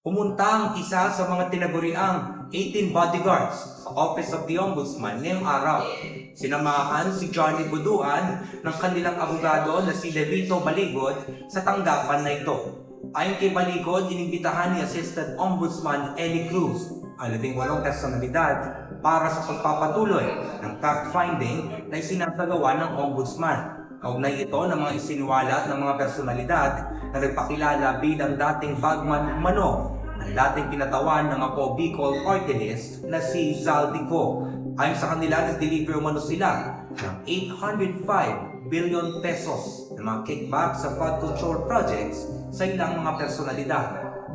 Pumunta ang isa sa mga tinaguriang 18 bodyguards sa Office of the Ombudsman ngayong araw. Sinamahan si Johnny Buduan ng kanilang abogado na si Levito Baligod sa tanggapan na ito. Ayon kay Baligod, inimbitahan ni Assistant Ombudsman Ellie Cruz ang 18 personalidad para sa pagpapatuloy ng fact-finding na isinasagawa ng Ombudsman. Kaugnay ito ng mga isiniwalat ng mga personalidad na nagpakilala bilang dating bagman umano ng dating kinatawan ng ako Bicol Party List na si Zaldico. Ayon sa kanila, nag-deliver umano sila ng 805 billion pesos ng mga kickback sa flood control projects sa ilang mga personalidad.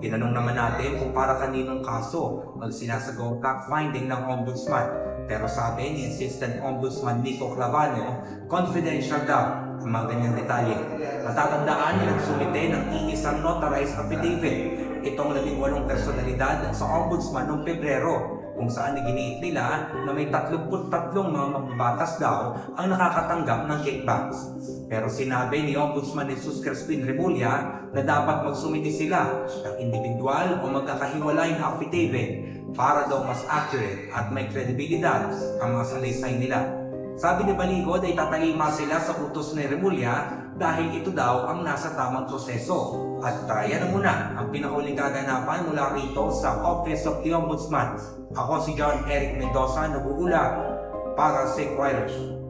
Tinanong naman natin kung para kaninong kaso ang sinasagawang fact-finding ng Ombudsman. Pero sabi ni Assistant Ombudsman Nico Clavano, confidential daw ang mga ganyang detalye. Matatandaan na nagsumite ng iisang notarized affidavit itong 18 personalidad sa Ombudsman noong Pebrero, kung saan iginiit nila na may 33 mga mambabatas daw ang nakakatanggap ng kickbacks. Pero sinabi ni Ombudsman Jesus Crispin Remulla na dapat magsumite sila ng individual o magkakahiwalay na affidavit para daw mas accurate at may kredibilidad ang mga salaysay nila. Sabi ni Baligod ay tatalima sila sa utos ni Remulla dahil ito daw ang nasa tamang proseso. At yan na muna ang pinahuling kaganapan mula rito sa Office of the Ombudsman. Ako si John Eric Mendoza, nag-uula para sa Inquirers.